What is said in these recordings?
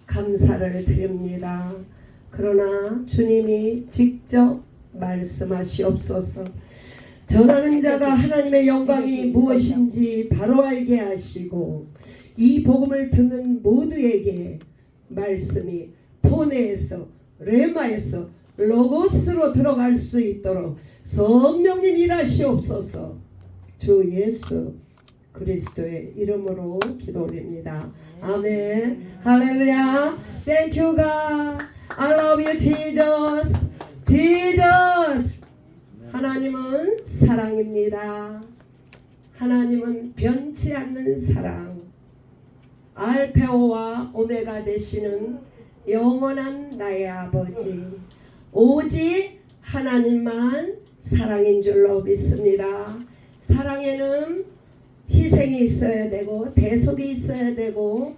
감사를 드립니다. 그러나 주님이 직접 말씀하시옵소서. 전하는 자가 하나님의 영광이 무엇인지 바로 알게 하시고 이 복음을 듣는 모두에게 말씀이 포네에서 레마에서 로고스로 들어갈 수 있도록 성령님 일하시옵소서. 주 예수 그리스도의 이름으로 기도 올립니다. 아멘. 할렐루야. Thank you God. I love you Jesus. Jesus. 하나님은 사랑입니다. 하나님은 변치 않는 사랑. 알페오와 오메가 되시는 영원한 나의 아버지. 오직 하나님만 사랑인 줄로 믿습니다. 사랑에는 희생이 있어야 되고 대속이 있어야 되고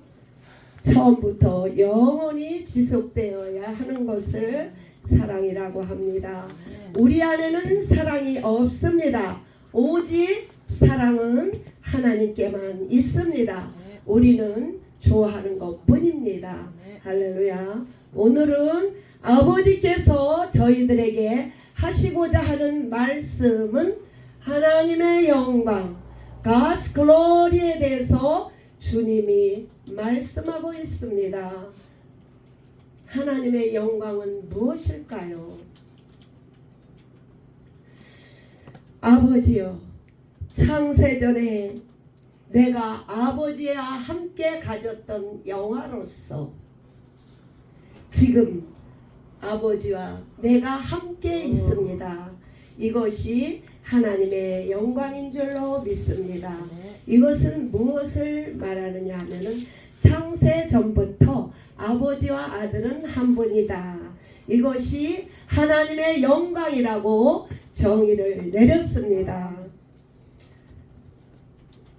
처음부터 영원히 지속되어야 하는 것을 사랑이라고 합니다. 우리 안에는 사랑이 없습니다. 오직 사랑은 하나님께만 있습니다. 우리는 좋아하는 것뿐입니다. 할렐루야. 오늘은 아버지께서 저희들에게 하시고자 하는 말씀은 하나님의 영광, God's glory에 대해서 주님이 말씀하고 있습니다. 하나님의 영광은 무엇일까요? 아버지여, 창세전에 내가 아버지와 함께 가졌던 영화로서 지금 아버지와 내가 함께 있습니다. 이것이 하나님의 영광인 줄로 믿습니다. 이것은 무엇을 말하느냐 하면은 창세 전부터 아버지와 아들은 한 분이다. 이것이 하나님의 영광이라고 정의를 내렸습니다.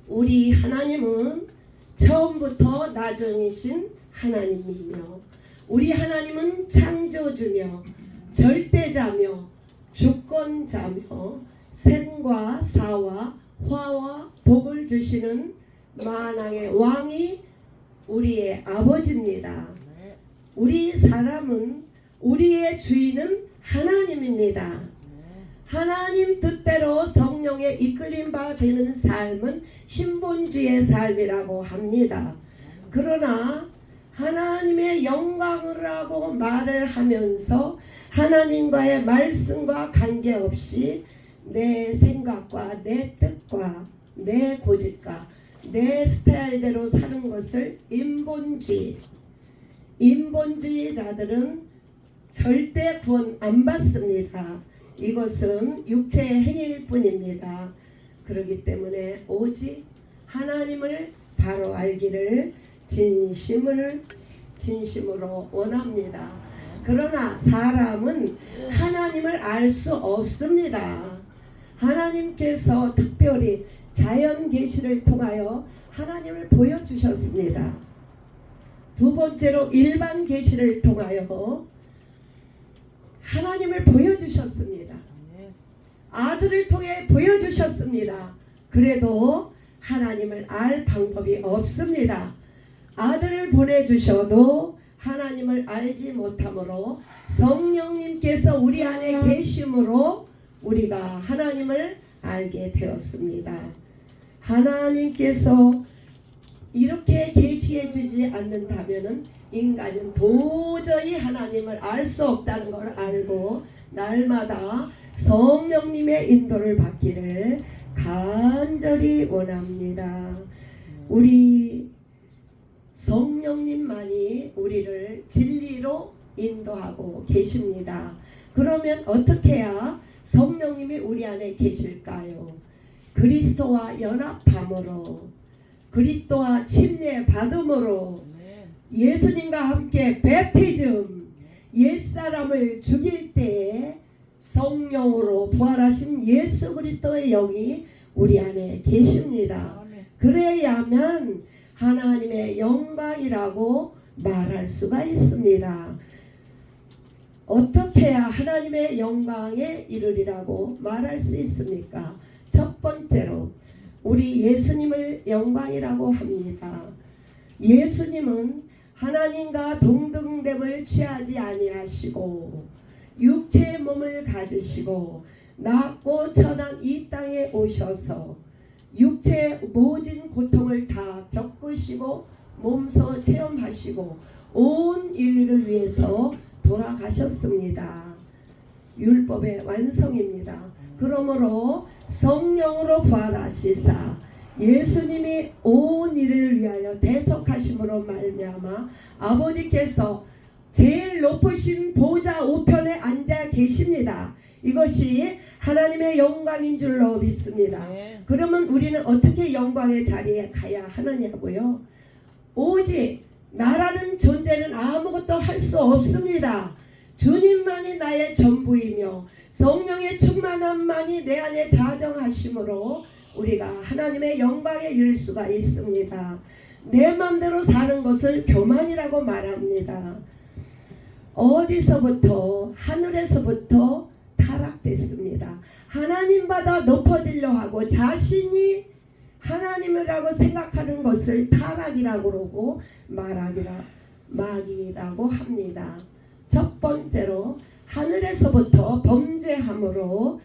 우리 하나님은 처음부터 나중이신 하나님이며 우리 하나님은 창조주며 절대자며 주권자며 생과 사와 화와 복을 주시는 만왕의 왕이 우리의 아버지입니다. 우리 사람은 우리의 주인은 하나님입니다. 하나님 뜻대로 성령에 이끌림 바 되는 삶은 신본주의 삶이라고 합니다. 그러나 하나님의 영광이라고 말을 하면서 하나님과의 말씀과 관계없이 내 생각과 내 뜻과 내 고집과 내 스타일대로 사는 것을 인본주의자들은 절대 구원 안 받습니다. 이것은 육체의 행위일 뿐입니다. 그렇기 때문에 오직 하나님을 바로 알기를 진심으로 원합니다. 그러나 사람은 하나님을 알 수 없습니다. 하나님께서 특별히 자연 계시를 통하여 하나님을 보여주셨습니다. 두 번째로 일반 계시를 통하여 하나님을 보여주셨습니다. 아들을 통해 보여주셨습니다. 그래도 하나님을 알 방법이 없습니다. 아들을 보내주셔도 하나님을 알지 못하므로 성령님께서 우리 안에 계심으로 우리가 하나님을 알게 되었습니다. 하나님께서 이렇게 계시해 주지 않는다면 인간은 도저히 하나님을 알 수 없다는 걸 알고 날마다 성령님의 인도를 받기를 간절히 원합니다. 우리 성령님만이 우리를 진리로 인도하고 계십니다. 그러면 어떻게 해야 성령님이 우리 안에 계실까요? 그리스도와 연합함으로, 그리스도와 침례 받음으로, 예수님과 함께 베프티즘, 옛사람을 죽일 때에 성령으로 부활하신 예수 그리스도의 영이 우리 안에 계십니다. 그래야만 하나님의 영광이라고 말할 수가 있습니다. 어떻게 해야 하나님의 영광에 이르리라고 말할 수 있습니까? 첫 번째로 우리 예수님을 영광이라고 합니다. 예수님은 하나님과 동등됨을 취하지 아니하시고 육체의 몸을 가지시고 낮고 천한 이 땅에 오셔서 육체의 모진 고통을 다 겪으시고 몸소 체험하시고 온 인류를 위해서 돌아가셨습니다. 율법의 완성입니다. 그러므로 성령으로 부활하시사 예수님이 온 인류를 위하여 대속하심으로 말미암아 아버지께서 제일 높으신 보좌 우편에 앉아 계십니다. 이것이 하나님의 영광인 줄로 믿습니다. 그러면 우리는 어떻게 영광의 자리에 가야 하느냐고요? 오직 나라는 존재는 아무것도 할 수 없습니다. 주님만이 나의 전부이며 성령의 충만함만이 내 안에 자정하심으로 우리가 하나님의 영광에 이를 수가 있습니다. 내 마음대로 사는 것을 교만이라고 말합니다. 어디서부터? 하늘에서부터 타락됐습니다. 하나님보다 높아지려 하고 자신이 하나님이라고 생각하는 것을 타락이라고 그러고 마귀라고 합니다. 첫 번째로 하늘에서부터 범죄함으로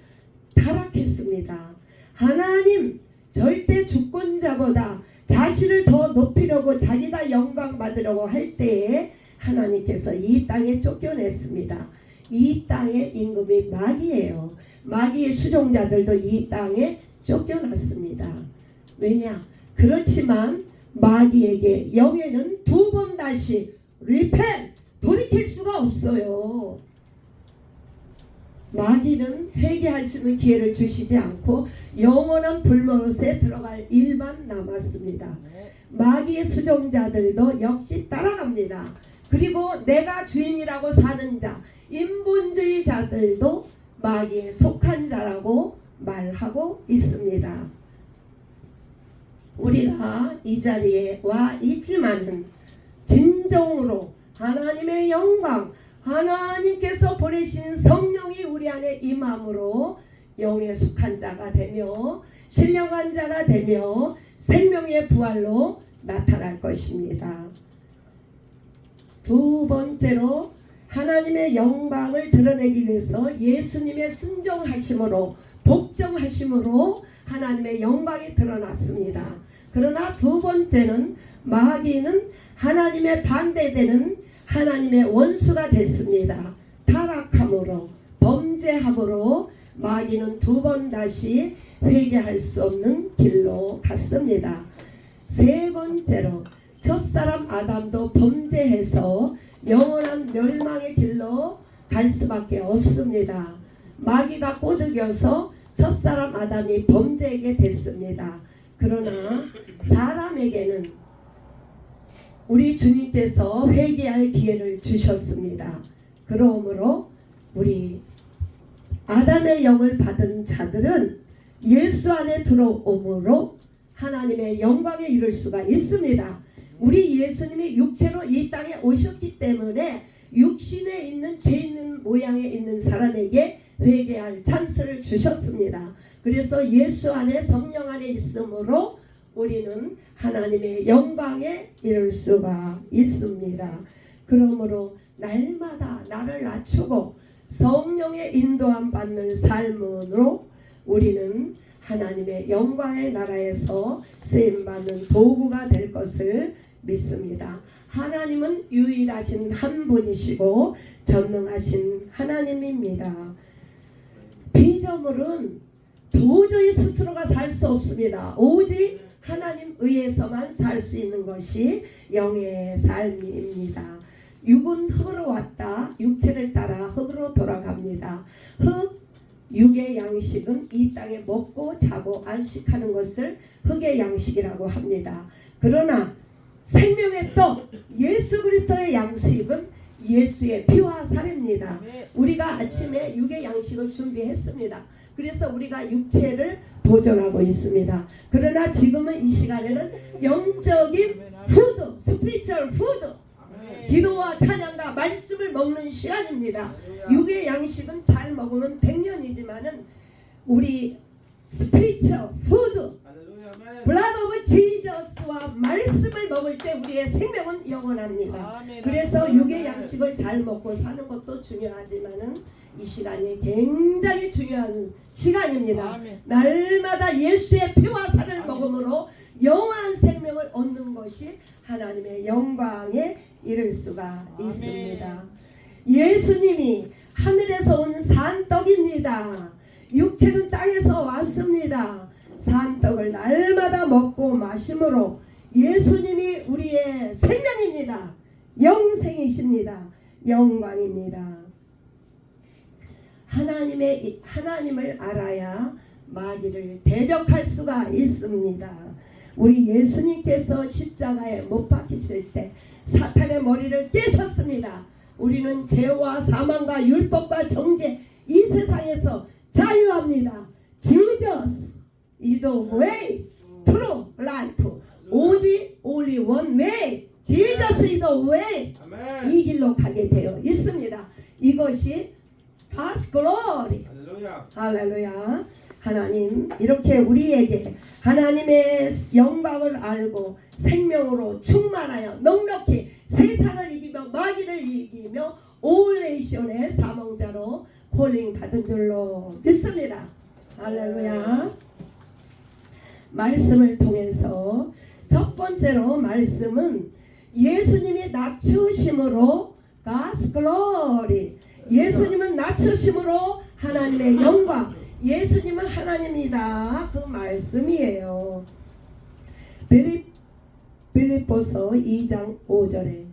타락했습니다. 하나님 절대 주권자보다 자신을 더 높이려고 자기가 영광 받으려고 할 때에 하나님께서 이 땅에 쫓겨냈습니다. 이 땅의 임금이 마귀예요. 마귀의 수종자들도 이 땅에 쫓겨났습니다. 왜냐? 그렇지만 마귀에게 영에는 두 번 다시 돌이킬 수가 없어요. 마귀는 회개할 수 있는 기회를 주시지 않고 영원한 불못에 들어갈 일만 남았습니다. 마귀의 수종자들도 역시 따라갑니다. 그리고 내가 주인이라고 사는 자, 인본주의자들도 마귀에 속한 자라고 말하고 있습니다. 우리가 이 자리에 와 있지만은 진정으로 하나님의 영광, 하나님께서 보내신 성령이 우리 안에 임함으로 영에 속한 자가 되며 신령한 자가 되며 생명의 부활로 나타날 것입니다. 두 번째로 하나님의 영광을 드러내기 위해서 예수님의 순종하심으로 복종하심으로 하나님의 영광이 드러났습니다. 그러나 두 번째는 마귀는 하나님의 반대되는 하나님의 원수가 됐습니다. 타락함으로 범죄함으로 마귀는 두 번 다시 회개할 수 없는 길로 갔습니다. 세 번째로 첫사람 아담도 범죄해서 영원한 멸망의 길로 갈 수밖에 없습니다. 마귀가 꼬드겨서 첫사람 아담이 범죄하게 됐습니다. 그러나 사람에게는 우리 주님께서 회개할 기회를 주셨습니다. 그러므로 우리 아담의 영을 받은 자들은 예수 안에 들어옴으로 하나님의 영광에 이를 수가 있습니다. 우리 예수님이 육체로 이 땅에 오셨기 때문에 육신에 있는 죄 있는 모양에 있는 사람에게 회개할 찬스를 주셨습니다. 그래서 예수 안에 성령 안에 있으므로 우리는 하나님의 영광에 이를 수가 있습니다. 그러므로 날마다 나를 낮추고 성령의 인도함 받는 삶으로 우리는 하나님의 영광의 나라에서 쓰임받는 도구가 될 것을 믿습니다. 하나님은 유일하신 한 분이시고 전능하신 하나님입니다. 피조물은 도저히 스스로가 살 수 없습니다. 오직 하나님 의해서만 살 수 있는 것이 영의 삶입니다. 육은 흙으로 왔다. 육체를 따라 흙으로 돌아갑니다. 육의 양식은 이 땅에 먹고 자고 안식하는 것을 흙의 양식이라고 합니다. 그러나 생명의 떡 예수 그리스도의 양식은 예수의 피와 살입니다. 우리가 아침에 육의 양식을 준비했습니다. 그래서 우리가 육체를 보존하고 있습니다. 그러나 지금은 이 시간에는 영적인 푸드, 스피리추얼 푸드, 기도와 찬양과 말씀을 먹는 시간입니다. 육의 양식은 잘 먹으면 100년이지만은 우리 스피리추얼 푸드, 블라드 오브 지저스와 말씀을 먹을 때 우리의 생명은 영원합니다. 그래서 육의 양식을 잘 먹고 사는 것도 중요하지만은 이 시간이 굉장히 중요한 시간입니다. 날마다 예수의 피와 살을 먹음으로 영원한 생명을 얻는 것이 하나님의 영광에 이를 수가 있습니다. 예수님이 하늘에서 온 산떡입니다. 육체는 땅에서 왔습니다. 산떡을 날마다 먹고 마심으로 예수님이 우리의 생명입니다. 영생이십니다. 영광입니다. 하나님을 알아야 마귀를 대적할 수가 있습니다. 우리 예수님께서 십자가에 못 박히실 때 사탄의 머리를 깨셨습니다. 우리는 죄와 사망과 율법과 정죄 이 세상에서 자유합니다. Jesus is the way, true life. 오직 only one way. Jesus is the way. 이 길로 가게 되어 있습니다. 이것이 God's glory. 할렐루야. 하나님 이렇게 우리에게 하나님의 영광을 알고 생명으로 충만하여 넉넉히 세상을 이기며 마귀를 이기며 오레이션의 사명자로 콜링 받은 줄로 믿습니다. 할렐루야. 말씀을 통해서 첫 번째로 말씀은 예수님이 낮추심으로 God's glory. 예수님은 낮추심으로 하나님의 영광. 예수님은 하나님이다. 그 말씀이에요. 빌립보서 2장 5절에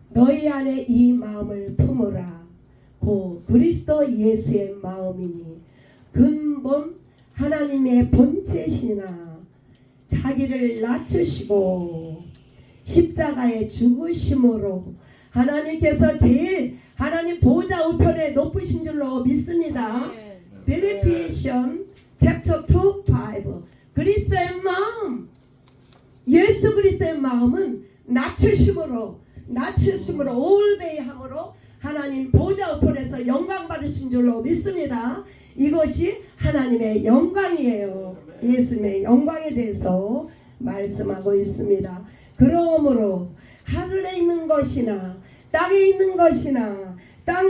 너희 안에 이 마음을 품으라. 고 그리스도 예수의 마음이니 근본 하나님의 본체시나 자기를 낮추시고 십자가에 죽으심으로 하나님께서 제일 하나님 보좌 우편에 높으신 줄로 믿습니다. 빌리피션 챕터 2:5 그리스도의 마음 예수 그리스도의 마음은 낮추심으로 올베이함으로 하나님 보좌 우편에서 영광 받으신 줄로 믿습니다. 이것이 하나님의 영광이에요. 예수님의 영광에 대해서 말씀하고 있습니다. 그러므로 하늘에 있는 것이나 땅에 있는 것이나 땅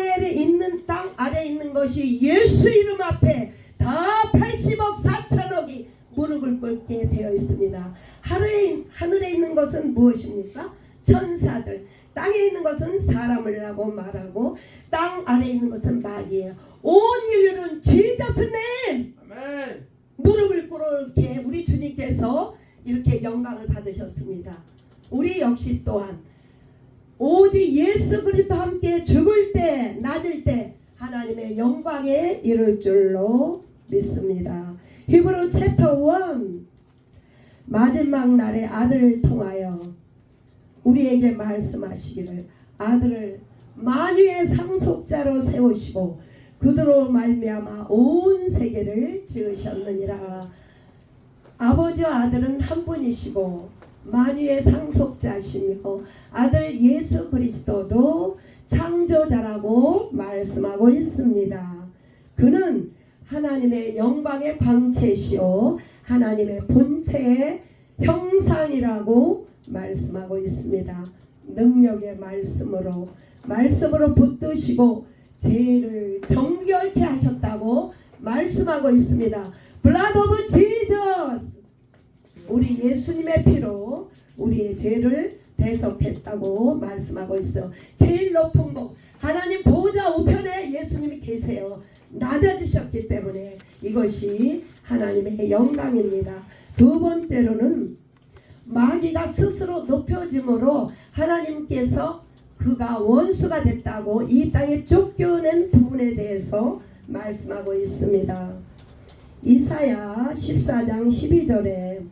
아래 있는 것이 예수 이름 앞에 다 80억 4천억이 무릎을 꿇게 되어 있습니다. 하늘에 있는 것은 무엇입니까? 천사들. 땅에 있는 것은 사람이라고 말하고 땅 아래 있는 것은 마귀예요. 온 인류는 지저스님 무릎을 꿇게 우리 주님께서 이렇게 영광을 받으셨습니다. 우리 역시 또한 오직 예수 그리스도 함께 죽을 때 낮을 때 하나님의 영광에 이를 줄로 믿습니다. 히브리 챕터 1 마지막 날에 아들을 통하여 우리에게 말씀하시기를 아들을 만유의 상속자로 세우시고 그들로 말미암아 온 세계를 지으셨느니라. 아버지와 아들은 한 분이시고 만유의 상속자시며 아들 예수 그리스도도 창조자라고 말씀하고 있습니다. 그는 하나님의 영광의 광채시오 하나님의 본체의 형상이라고 말씀하고 있습니다. 능력의 말씀으로 붙드시고 죄를 정결케 하셨다고 말씀하고 있습니다. Blood of Jesus. 우리 예수님의 피로 우리의 죄를 대속했다고 말씀하고 있어요. 제일 높은 곳 하나님 보좌 우편에 예수님이 계세요. 낮아지셨기 때문에 이것이 하나님의 영광입니다. 두 번째로는 마귀가 스스로 높여짐으로 하나님께서 그가 원수가 됐다고 이 땅에 쫓겨낸 부분에 대해서 말씀하고 있습니다. 이사야 14장 12절에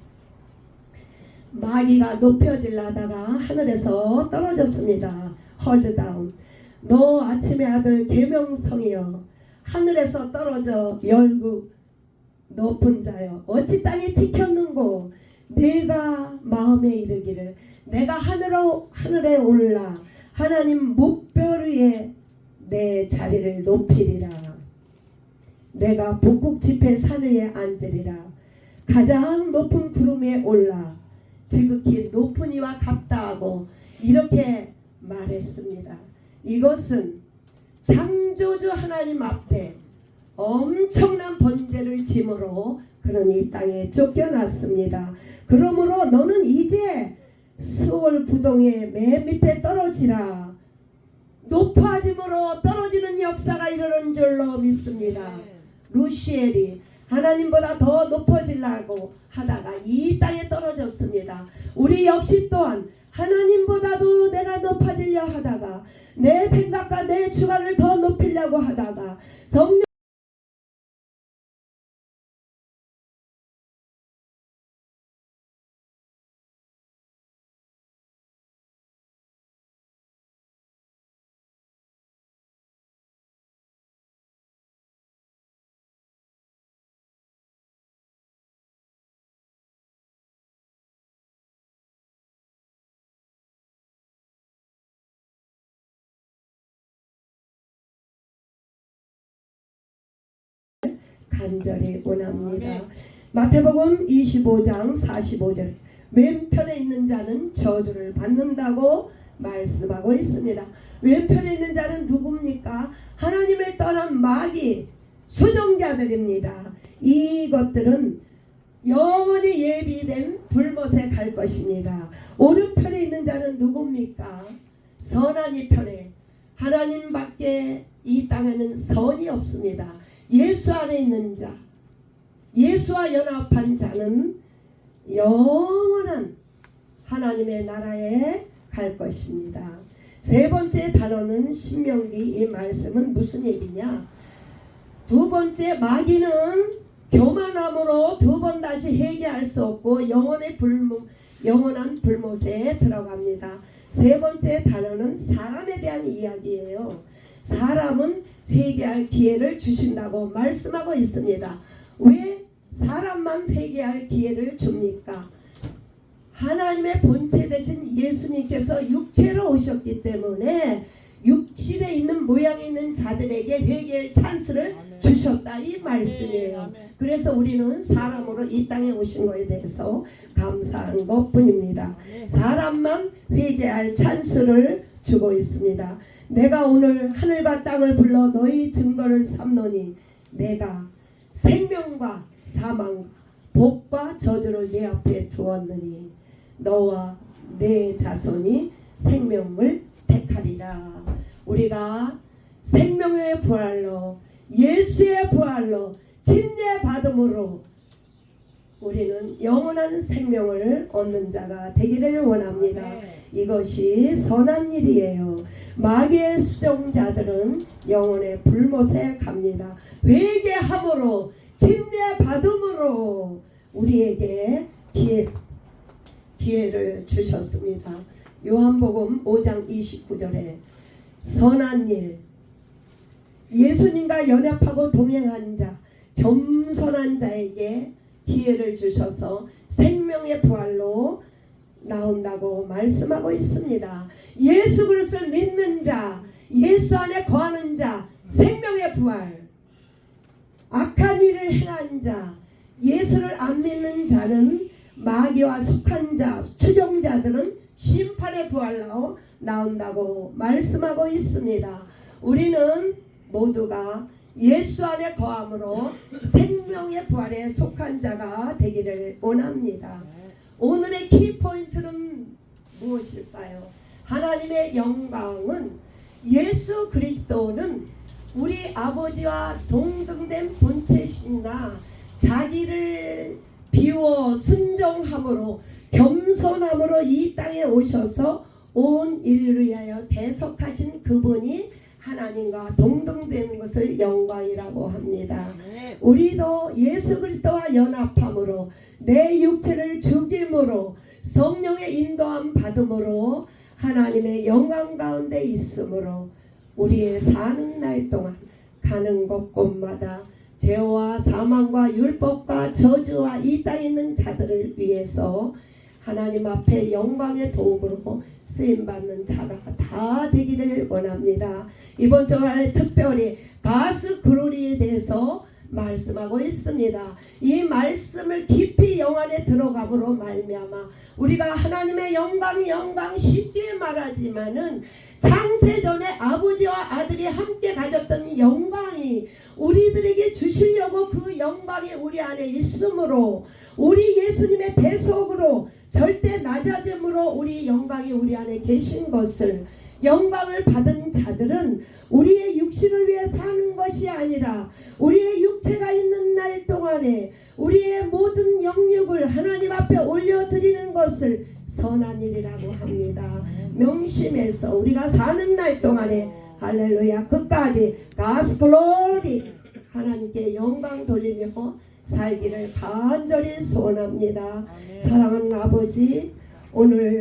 마귀가 높여지려다가 하늘에서 떨어졌습니다. hold down. 너 아침의 아들 계명성이여 하늘에서 떨어져 열국 높은 자여 어찌 땅에 지켰는고 내가 마음에 이르기를 내가 하늘에 올라 하나님 목별 위에 내 자리를 높이리라. 내가 북극 지폐 산 위에 앉으리라. 가장 높은 구름 위에 올라 지극히 높은 이와 같다 하고 이렇게 말했습니다. 이것은 창조주 하나님 앞에 엄청난 번제를 짐으로 그는 이 땅에 쫓겨났습니다. 그러므로 너는 이제 스올 구덩이의 맨 밑에 떨어지라. 높아짐으로 떨어지는 역사가 이르는 줄로 믿습니다. 루시엘이 하나님보다 더 높아지려고 하다가 이 땅에 떨어졌습니다. 우리 역시 또한 하나님보다도 내가 높아지려 하다가 내 생각과 내 주관을 더 높이려고 하다가 성령 간절히 원합니다. 마태복음 25장 45절에 왼편에 있는 자는 저주를 받는다고 말씀하고 있습니다. 왼편에 있는 자는 누굽니까? 하나님을 떠난 마귀 수종자들입니다. 이것들은 영원히 예비된 불못에 갈 것입니다. 오른편에 있는 자는 누굽니까? 선한 이편에 하나님밖에 이 땅에는 선이 없습니다. 예수 안에 있는 자, 예수와 연합한 자는 영원한 하나님의 나라에 갈 것입니다. 세 번째 단어는 신명기. 이 말씀은 무슨 얘기냐? 두 번째, 마귀는 교만함으로 두 번 다시 회개할 수 없고 영원한 불못에 들어갑니다. 세 번째 단어는 사람에 대한 이야기예요. 사람은 회개할 기회를 주신다고 말씀하고 있습니다. 왜 사람만 회개할 기회를 줍니까? 하나님의 본체 되신 예수님께서 육체로 오셨기 때문에 육신에 있는 모양에 있는 자들에게 회개의 찬스를 주셨다 이 말씀이에요. 그래서 우리는 사람으로 이 땅에 오신 것에 대해서 감사한 것뿐입니다. 사람만 회개할 찬스를 주고 있습니다. 내가 오늘 하늘과 땅을 불러 너희 증거를 삼노니 내가 생명과 사망과 복과 저주를 내 앞에 두었느니 너와 내 자손이 생명을 택하리라. 우리가 생명의 부활로 예수의 부활로 침례 받음으로 우리는 영원한 생명을 얻는 자가 되기를 원합니다. 이것이 선한 일이에요. 마귀의 수종자들은 영원의 불못에 갑니다. 회개함으로 침례 받음으로 우리에게 기회를 주셨습니다. 요한복음 5장 29절에 선한 일, 예수님과 연합하고 동행한 자, 겸손한 자에게 기회를 주셔서 생명의 부활로 나온다고 말씀하고 있습니다. 예수 그리스도를 믿는 자, 예수 안에 거하는 자, 생명의 부활. 악한 일을 행한 자, 예수를 안 믿는 자는 마귀와 속한 자, 추종자들은 심판의 부활로 나온다고 말씀하고 있습니다. 우리는 모두가 예수 안에 거함으로 생명의 부활에 속한 자가 되기를 원합니다. 오늘의 키포인트는 무엇일까요? 하나님의 영광은 예수 그리스도는 우리 아버지와 동등된 본체시나 자기를 비워 순종함으로 겸손함으로 이 땅에 오셔서 온 인류를 위하여 대속하신 그분이 하나님과 동등되는 것을 영광이라고 합니다. 우리도 예수 그리스도와 연합함으로 내 육체를 죽임으로 성령의 인도함 받음으로 하나님의 영광 가운데 있으므로 우리의 사는 날 동안 가는 곳곳마다 죄와 사망과 율법과 저주와 이 땅에 있는 자들을 위해서 하나님 앞에 영광의 도구로 쓰임받는 자가 다 되기를 원합니다. 이번 주간에 특별히 가스 그로리에 대해서 말씀하고 있습니다. 이 말씀을 깊이 영안에 들어감으로 말미암아 우리가 하나님의 영광 쉽게 말하지만은 창세전에 아버지와 아들이 함께 가졌던 영광이 우리들에게 주시려고 그 영광이 우리 안에 있으므로 우리 예수님의 대속으로 절대 낮아짐으로 우리 영광이 우리 안에 계신 것을 영광을 받은 자들은 우리의 육신을 위해 사는 것이 아니라 우리의 육체가 있는 날 동안에 우리의 모든 영육을 하나님 앞에 올려드리는 것을 선한 일이라고 합니다. 명심해서 우리가 사는 날 동안에 할렐루야 끝까지 God's glory 하나님께 영광 돌리며 살기를 간절히 소원합니다. 사랑하는 아버지 오늘